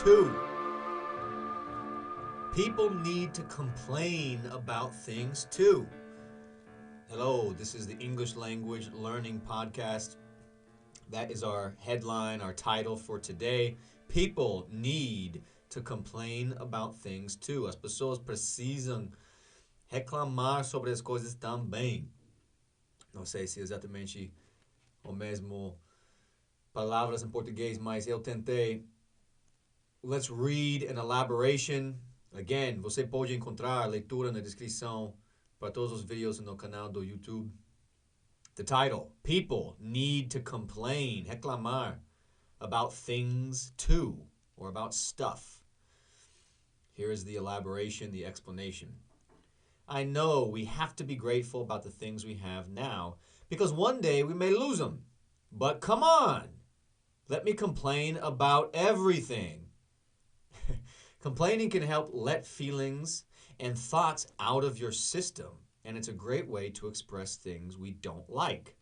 too. People need to complain about things too. Hello, this is the English Language Learning Podcast. That is our headline, our title for today. People need to complain about things too. As pessoas precisam reclamar sobre as coisas também. Não sei se é exatamente o mesmo palavras em português, mas eu tentei. Let's read an elaboration. Again, você pode encontrar a leitura na descrição para todos os vídeos no canal do YouTube. The title, People Need to Complain, reclamar about things too, or about stuff. Here is the elaboration, the explanation. I know we have to be grateful about the things we have now, because one day we may lose them. But come on, let me complain about everything. Complaining can help let feelings and thoughts out of your system, and it's a great way to express things we don't like.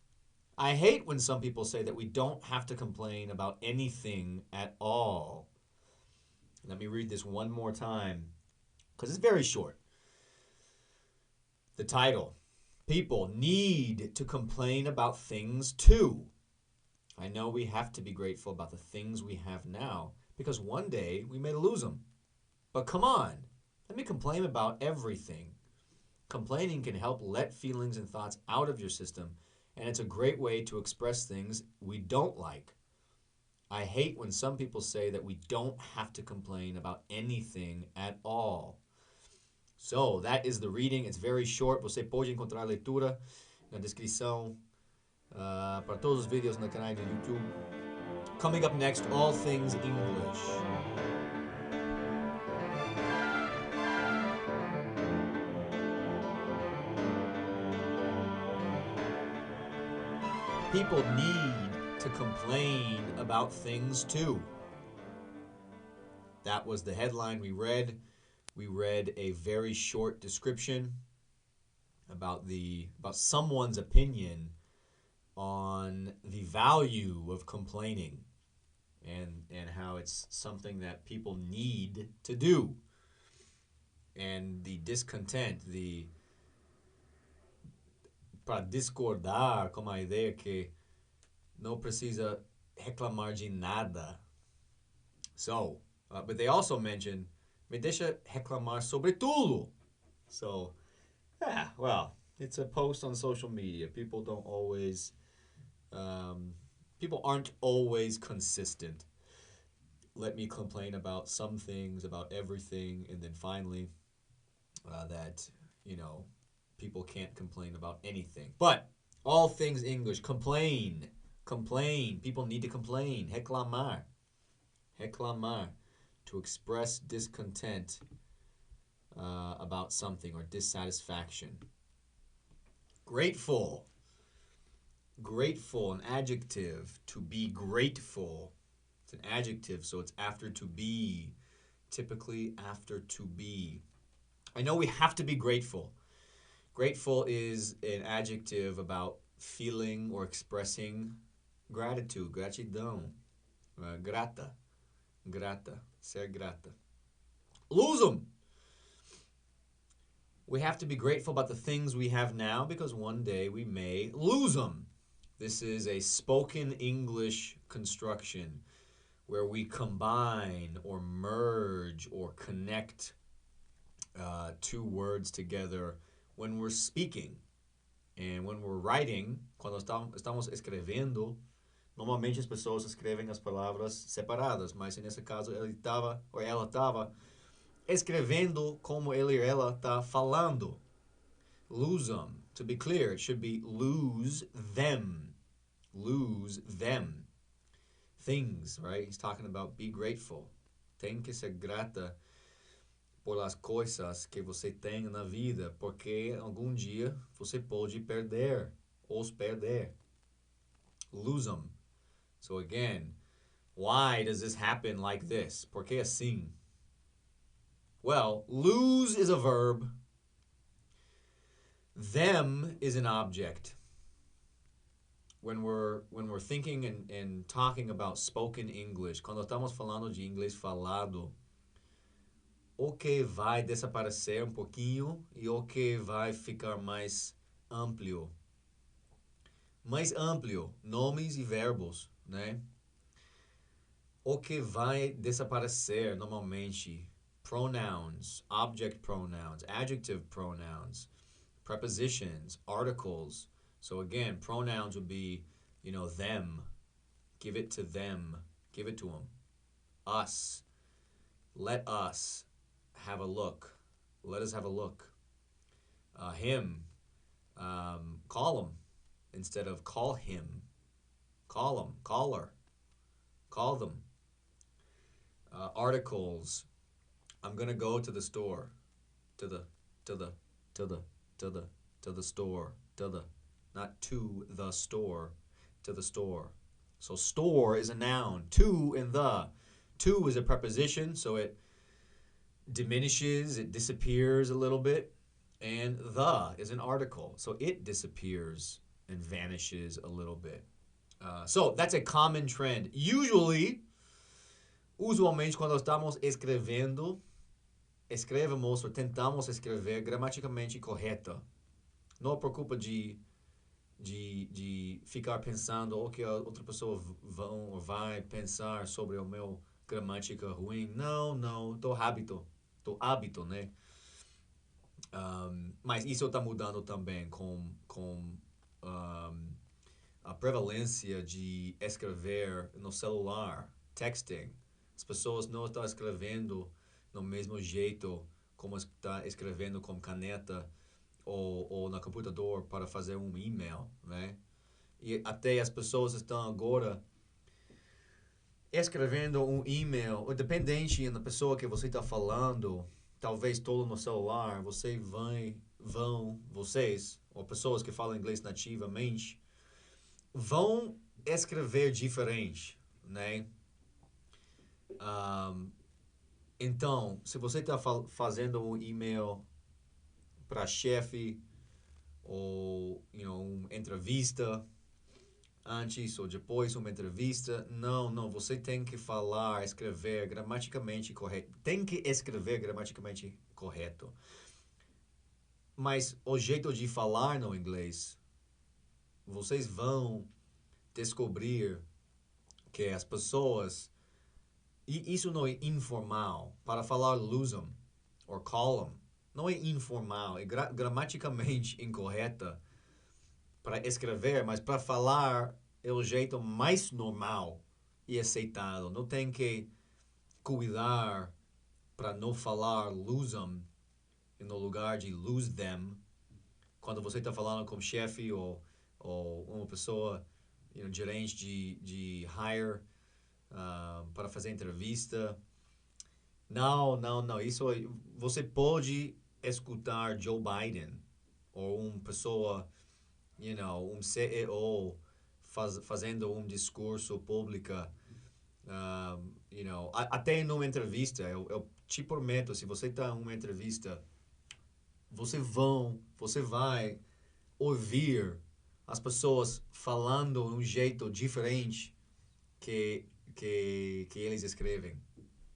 I hate when some people say that we don't have to complain about anything at all. Let me read this one more time, because it's very short. The title, People Need to Complain About Things Too. I know we have to be grateful about the things we have now, because one day we may lose them. But come on, let me complain about everything. Complaining can help let feelings and thoughts out of your system, and it's a great way to express things we don't like. I hate when some people say that we don't have to complain about anything at all. So, that is the reading. It's very short. Você pode encontrar a leitura na descrição para todos os vídeos no canal do YouTube. Coming up next, all things English. People need to complain about things too. That was the headline we read. We read a very short description about someone's opinion on the value of complaining and how it's something that people need to do. And the discontent, para discordar com a ideia que não precisa reclamar de nada. So, but they also mentioned, me deixa reclamar sobre tudo. So, yeah, well, it's a post on social media. People aren't always consistent. Let me complain about some things, about everything, and then finally that, people can't complain about anything. But all things English, complain. People need to complain. Reclamar. To express discontent about something or dissatisfaction. Grateful, an adjective. To be grateful. It's an adjective, so it's after to be. Typically after to be. I know we have to be grateful. Grateful is an adjective about feeling or expressing gratitude, gratidão, grata, ser grata. Lose them. We have to be grateful about the things we have now because one day we may lose them. This is a spoken English construction where we combine or merge or connect two words together when we're speaking. And when we're writing, quando estamos escrevendo, normalmente as pessoas escrevem as palavras separadas, mas nesse caso ela estava escrevendo como ele ou ela está falando. Lose them. To be clear, it should be lose them. Lose them. Things, right? He's talking about be grateful. Tem que ser grata por las coisas que você tem na vida, porque algum dia você pode perder, os perder. Lose them. So again, why does this happen like this? Por que assim? Well, lose is a verb. Them is an object. When we're we're thinking and talking about spoken English, quando estamos falando de inglês falado, o que vai desaparecer um pouquinho e o que vai ficar mais amplo. Mais amplo, nomes e verbos, né? O que vai desaparecer normalmente, pronouns, object pronouns, adjective pronouns, prepositions, articles. So again, pronouns would be, them. Give it to them. Give it to them. Us. Let us have a look. Let us have a look. Him. Call him instead of call him. Call him. Call her. Call them. Articles. I'm gonna go to the store. To the store. Not to the store. To the store. So store is a noun. To and the. To is a preposition, so it diminishes, it disappears a little bit. And the is an article, so it disappears and vanishes a little bit. So that's a common trend. Usualmente, quando estamos escrevemos ou tentamos escrever gramaticalmente correta. Não preocupa de ficar pensando o que a outra pessoa vai pensar sobre o meu gramática ruim. Não, tô hábito, né? Mas isso está mudando também com a prevalência de escrever no celular, texting. As pessoas não estão escrevendo no mesmo jeito como está escrevendo com caneta ou no computador para fazer um e-mail, né? E até as pessoas estão agora escrevendo um e-mail, dependente da pessoa que você está falando, talvez todo no celular, vocês, ou pessoas que falam inglês nativamente, vão escrever diferente, né? Então, se você está fazendo um e-mail para chefe ou uma entrevista antes ou depois uma entrevista, não, você tem que escrever gramaticalmente correto. Tem que escrever gramaticalmente correto. Mas o jeito de falar no inglês, vocês vão descobrir que as pessoas, e isso não é informal, para falar lose them ou call them, não é informal, é gramaticalmente incorreta para escrever, mas para falar é o jeito mais normal e aceitável. Não tem que cuidar para não falar lose them no lugar de lose them quando você está falando com chefe ou uma pessoa, gerente de hire para fazer entrevista. Não. Isso você pode escutar Joe Biden ou uma pessoa, um CEO fazendo um discurso público, até numa entrevista. Eu te prometo, se você está em uma entrevista, você vai ouvir as pessoas falando de um jeito diferente que eles escrevem,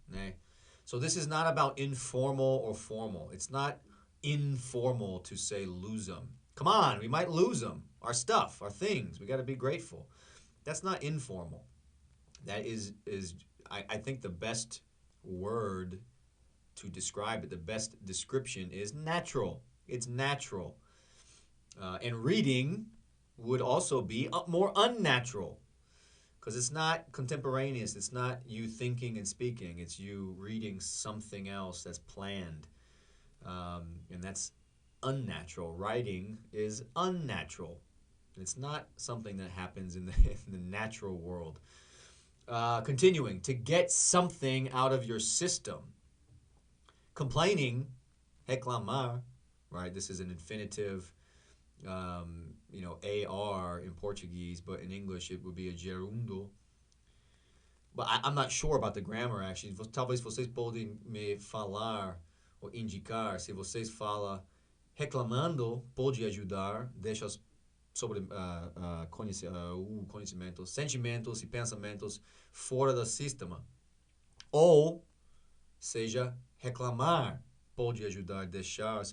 né? So this is not about informal or formal. It's not informal to say lose them. Come on, we might lose them. Our stuff, our things. We got to be grateful. That's not informal. That is I think the best word to describe it, the best description is natural. It's natural. And reading would also be more unnatural because it's not contemporaneous. It's not you thinking and speaking. It's you reading something else that's planned. And that's unnatural. Writing is unnatural. It's not something that happens in the natural world. Continuing, to get something out of your system. Complaining, reclamar, right? This is an infinitive, AR in Portuguese, but in English it would be a gerúndio. But I'm not sure about the grammar, actually. Talvez vocês podem me falar ou indicar se vocês falam reclamando, pode ajudar, deixa sobre conhecimentos, sentimentos e pensamentos fora do sistema. Ou seja, reclamar pode ajudar a deixar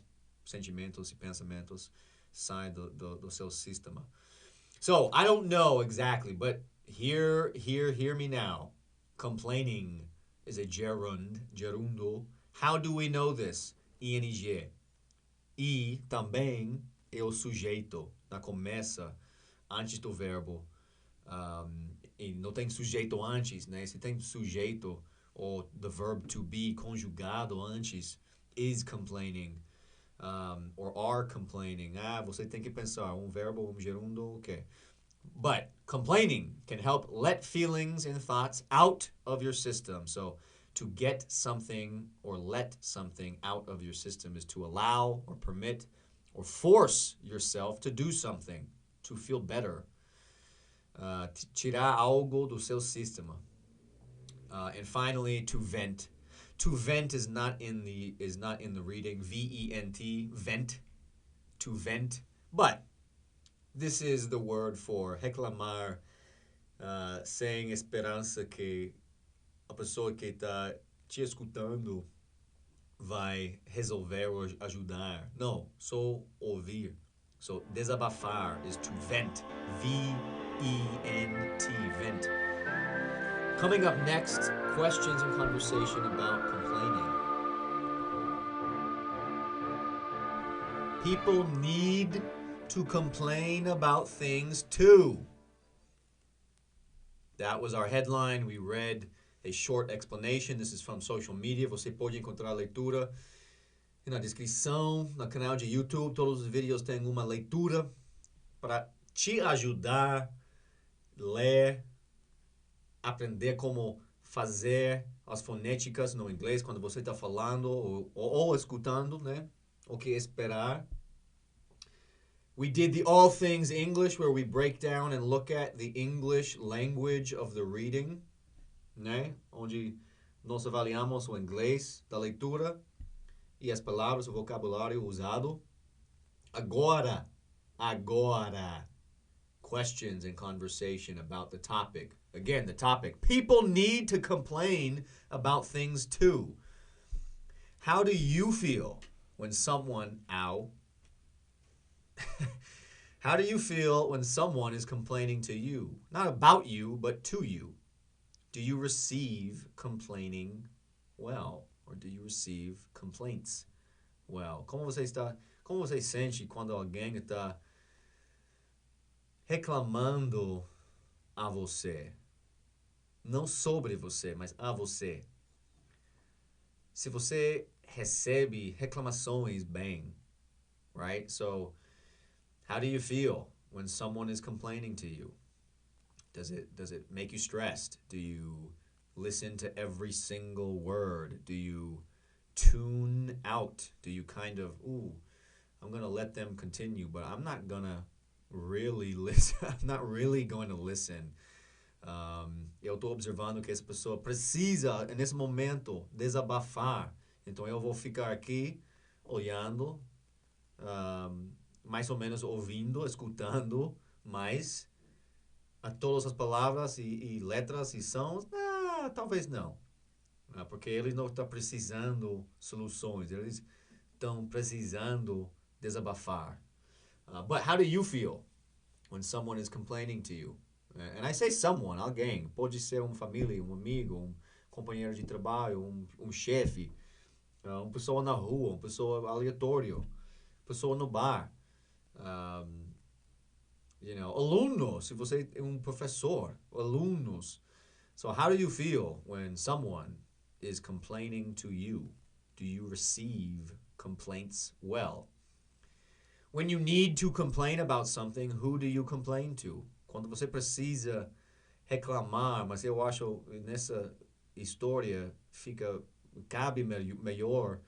sentimentos e pensamentos sair do seu sistema. So, I don't know exactly, but hear me now. Complaining is a gerundo. How do we know this? ING. E também é o sujeito na começa antes do verbo. E não tem sujeito antes, né? Se tem sujeito ou the verb to be conjugado antes, is complaining, or are complaining. Você tem que pensar verbo, gerundo, okay. But complaining can help let feelings and thoughts out of your system. So to get something or let something out of your system is to allow or permit or force yourself to do something to feel better. Tirar algo do seu sistema. And finally, to vent. To vent is not in the reading. V-E-N-T, vent. To vent. But this is the word for reclamar, sem esperança que a pessoa que está te escutando vai resolver ou ajudar. Não, só ouvir. So, desabafar is to vent. V-E-N-T, vent. Coming up next, questions and conversation about complaining. People need to complain about things too. That was our headline. We read a short explanation. This is from social media. Você pode encontrar a leitura na descrição, no canal de YouTube. Todos os vídeos têm uma leitura para te ajudar a ler, aprender como fazer as fonéticas no inglês quando você está falando ou escutando, né? O que esperar. We did the All Things English, where we break down and look at the English language of the reading, né? Onde nós avaliamos o inglês da leitura e as palavras, o vocabulário usado. Agora, questions and conversation about the topic. Again, the topic. People need to complain about things too. How do you feel when someone, how do you feel when someone is complaining to you? Not about you, but to you. Do you receive complaining well? Or do you receive complaints well? Como você sente quando alguém está reclamando a você? Não sobre você, mas a você. Se você recebe reclamações bem, right? So, how do you feel when someone is complaining to you? Does it make you stressed? Do you listen to every single word? Do you tune out? Do you kind of, I'm going to let them continue, but I'm not going to really listen. I'm not really going to listen. Eu estou observando que essa pessoa precisa, nesse momento, desabafar. Então eu vou ficar aqui olhando, mais ou menos ouvindo, escutando, mas a todas as palavras e letras e sons, talvez não. Porque eles não estão precisando soluções, eles estão precisando desabafar. But how do you feel when someone is complaining to you? And I say someone, alguém. Pode ser uma família, um amigo, companheiro de trabalho, chefe, uma pessoa na rua, uma pessoa aleatória, pessoa no bar. Alunos, se você é professor, alunos. So how do you feel when someone is complaining to you? Do you receive complaints well? When you need to complain about something, who do you complain to? Quando você precisa reclamar, mas eu acho nessa história cabe melhor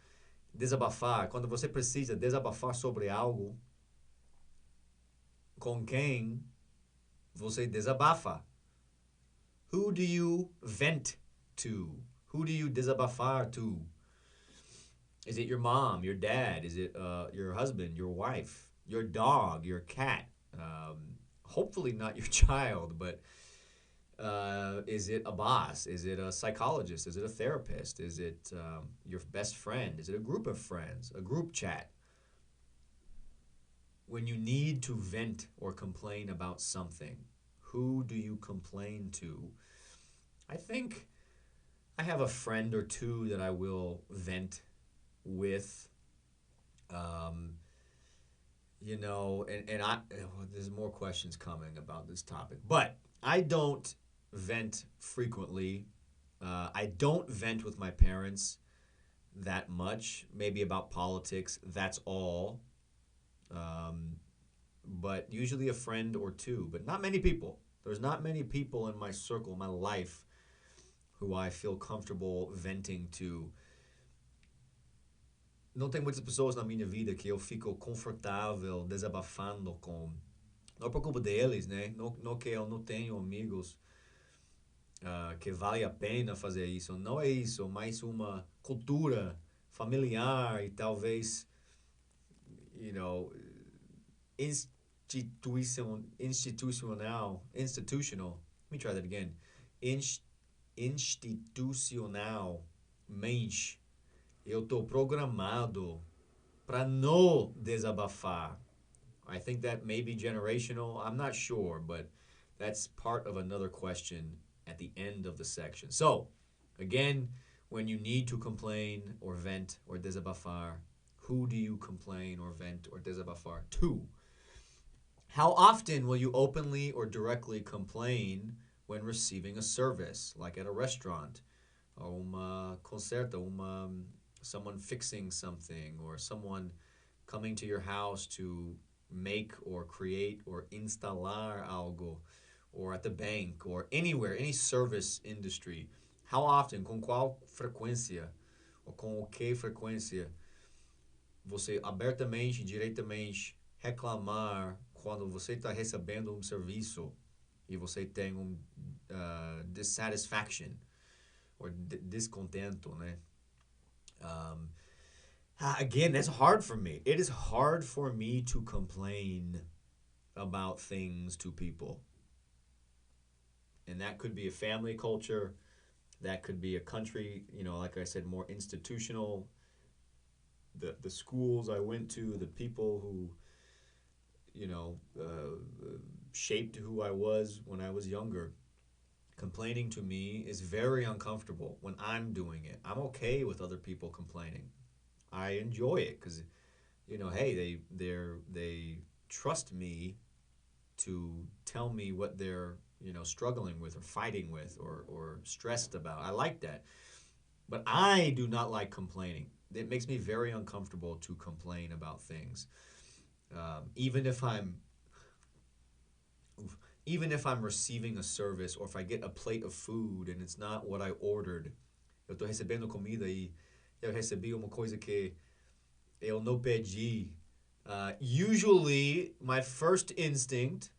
desabafar. Quando você precisa desabafar sobre algo, com quem você desabafa? Who do you vent to? Who do you desabafar to? Is it your mom, your dad? Is it your husband, your wife, your dog, your cat, Hopefully not your child, but is it a boss? Is it a psychologist? Is it a therapist? Is it your best friend? Is it a group of friends? A group chat? When you need to vent or complain about something, who do you complain to? I think I have a friend or two that I will vent with. Um, there's more questions coming about this topic, but I don't vent frequently. I don't vent with my parents that much, maybe about politics, that's all. Um, but usually a friend or two, but not many people. There's not many people in my circle, my life, who I feel comfortable venting to. Não tem muitas pessoas na minha vida que eu fico confortável desabafando com. Não é por culpa deles, né? Não que eu não tenho amigos que vale a pena fazer isso. Não é isso, mas uma cultura familiar e talvez, you know, institutional. Let me try that again. Institucionalmente, eu tô programado para não desabafar. I think that may be generational. I'm not sure, but that's part of another question at the end of the section. So, again, when you need to complain or vent or desabafar, who do you complain or vent or desabafar to? How often will you openly or directly complain when receiving a service, like at a restaurant, or concerto, someone fixing something, or someone coming to your house to make or create or instalar algo, or at the bank, or anywhere, any service industry? How often, com qual frequência, ou com o que frequência, você abertamente, diretamente reclamar quando você está recebendo um serviço e você tem dissatisfaction or descontento, né? Again, that's hard for me. It is hard for me to complain about things to people. And that could be a family culture. That could be a country, like I said, more institutional. The schools I went to, the people who, shaped who I was when I was younger. Complaining to me is very uncomfortable when I'm doing it. I'm okay with other people complaining. I enjoy it because, hey, they trust me to tell me what they're struggling with or fighting with or stressed about. I like that, but I do not like complaining. It makes me very uncomfortable to complain about things, even if I'm receiving a service or if I get a plate of food and it's not what I ordered. Eu tô recebendo comida e eu recebi uma coisa que eu não pedi. Usually, my first instinct,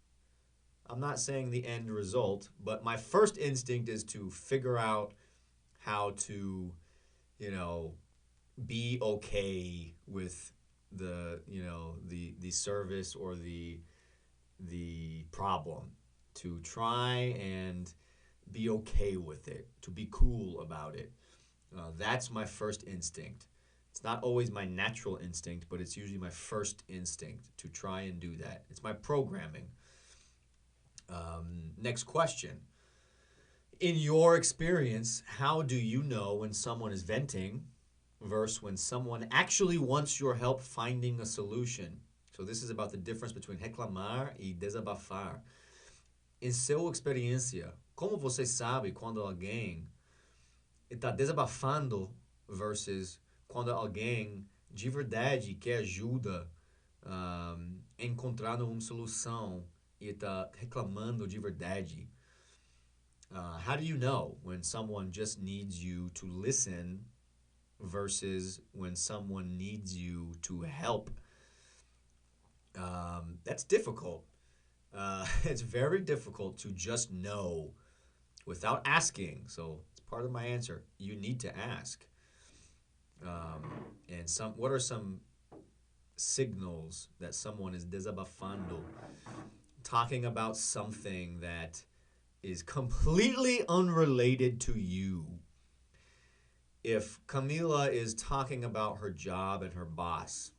I'm not saying the end result, but my first instinct is to figure out how to, be okay with the service or the problem, to try and be okay with it, to be cool about it. That's my first instinct. It's not always my natural instinct, but it's usually my first instinct to try and do that. It's my programming. Next question. In your experience, how do you know when someone is venting versus when someone actually wants your help finding a solution? So this is about the difference between reclamar e desabafar. Em sua experiência, como você sabe quando alguém está desabafando versus quando alguém de verdade quer ajuda, encontrando uma solução e está reclamando de verdade? How do you know when someone just needs you to listen versus when someone needs you to help? That's difficult. It's very difficult to just know without asking. So it's part of my answer. You need to ask. And what are some signals that someone is desabafando, talking about something that is completely unrelated to you. If Camila is talking about her job and her boss,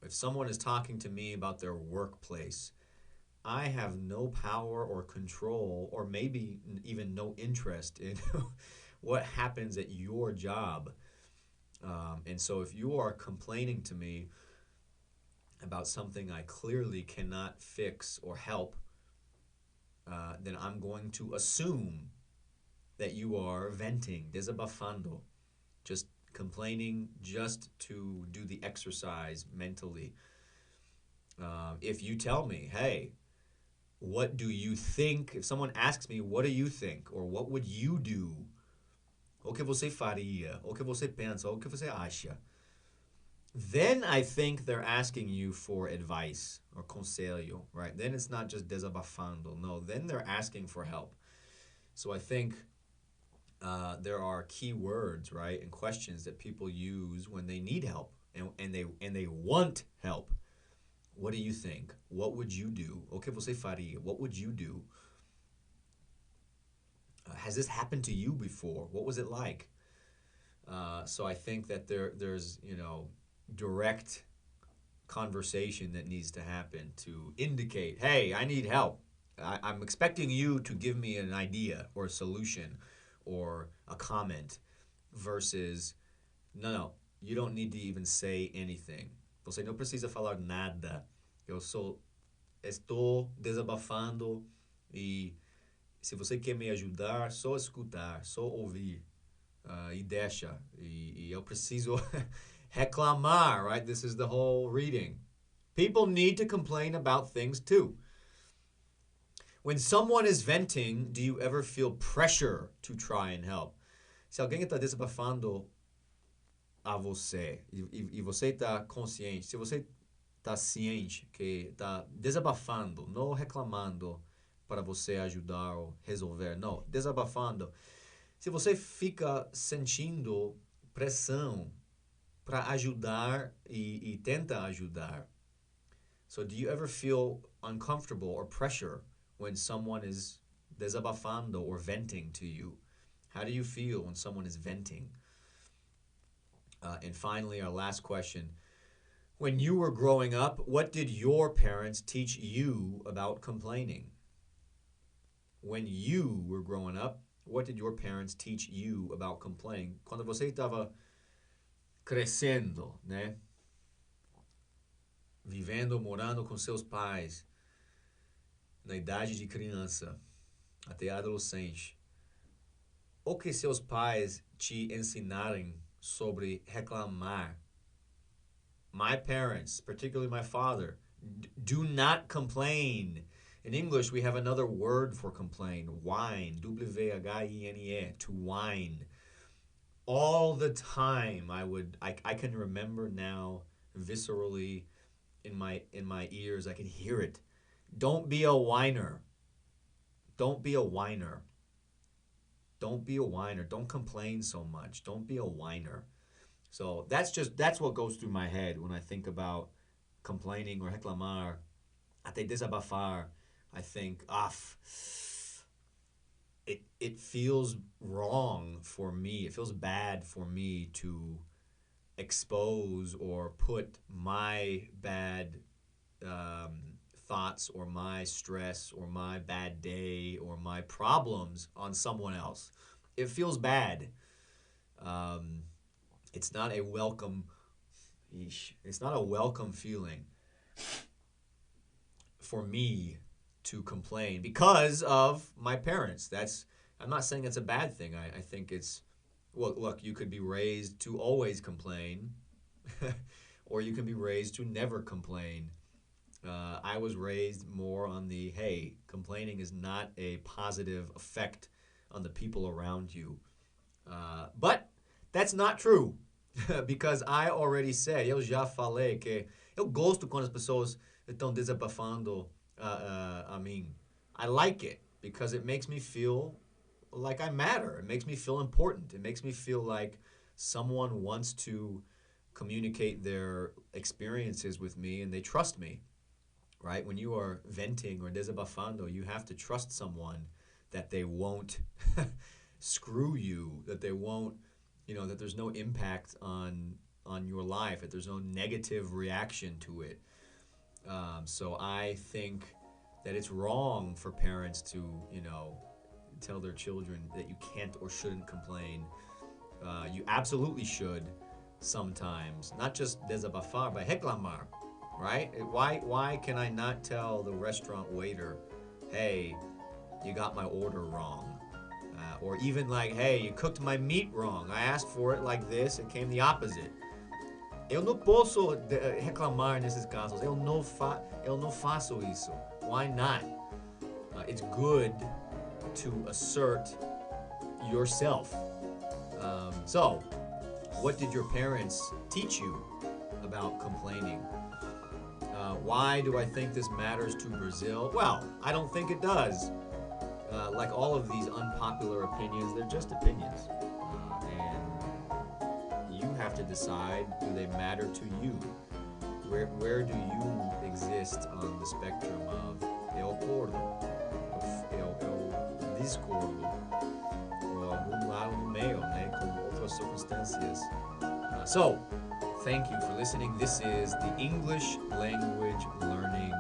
if someone is talking to me about their workplace, I have no power or control, or maybe even no interest in what happens at your job. And so if you are complaining to me about something I clearly cannot fix or help, then I'm going to assume that you are venting, desabafando, just complaining just to do the exercise mentally. If you tell me, hey, what do you think? If someone asks me, what do you think? Or what would you do? O que você faria? O que você pensa? O que você acha? Then I think they're asking you for advice or conselho, right? Then it's not just desabafando. No, then they're asking for help. So I think there are key words, right, and questions that people use when they need help and they want help. What do you think? What would you do? O que você faria? What would you do? Has this happened to you before? What was it like? So I think that there's direct conversation that needs to happen to indicate, hey, I need help. I'm expecting you to give me an idea or a solution or a comment versus, no, you don't need to even say anything. Você não precisa falar nada. Estou desabafando e se você quer me ajudar, só escutar, só ouvir. E deixa. E eu preciso reclamar, right? This is the whole reading. People need to complain about things too. When someone is venting, do you ever feel pressure to try and help? Se alguém está desabafando a você e você está consciente, se você está ciente que está desabafando, não reclamando para você ajudar ou resolver, não, desabafando. Se você fica sentindo pressão para ajudar e tenta ajudar. So do you ever feel uncomfortable or pressure when someone is desabafando or venting to you? How do you feel when someone is venting? And finally, our last question. When you were growing up, what did your parents teach you about complaining? When you were growing up, what did your parents teach you about complaining? Quando você estava crescendo, né? Vivendo, morando com seus pais, na idade de criança até adolescente, o que seus pais te ensinaram sobre reclamar? My parents, particularly my father, do not complain. In English, we have another word for complain, whine, W-H-I-N-E, to whine. All the time, I can remember now viscerally in my ears, I can hear it. Don't be a whiner. Don't be a whiner. Don't be a whiner. Don't complain so much. Don't be a whiner. So that's what goes through my head when I think about complaining or reclamar, até desabafar. I think, it feels wrong for me. It feels bad for me to expose or put my bad thoughts or my stress or my bad day or my problems on someone else. It feels bad. It's not a welcome. It's not a welcome feeling for me to complain because of my parents. I'm not saying it's a bad thing. I think it's, well, look, you could be raised to always complain or you can be raised to never complain. I was raised more on the, hey, complaining is not a positive effect on the people around you. But that's not true because I already said, eu já falei que eu gosto quando as pessoas estão desabafando a mim. I like it because it makes me feel like I matter. It makes me feel important. It makes me feel like someone wants to communicate their experiences with me, and they trust me, right? When you are venting or desabafando, you have to trust someone that they won't screw you, that they won't, that there's no impact on your life, that there's no negative reaction to it. So I think that it's wrong for parents to, tell their children that you can't or shouldn't complain. You absolutely should sometimes, not just desabafar, but reclamar, right? Why can I not tell the restaurant waiter, hey, you got my order wrong? Or even like, hey, you cooked my meat wrong. I asked for it like this, it came the opposite. Eu não posso reclamar nesses casos. Eu não faço isso. Why not? It's good to assert yourself. So, what did your parents teach you about complaining? Why do I think this matters to Brazil? Well, I don't think it does. Like all of these unpopular opinions, they're just opinions. And you have to decide, do they matter to you? Where do you exist on the spectrum of eu acordo, eu discordo, ou algum lado no meio, né, com outras circunstâncias? So, thank you for listening. This is the English Language Learning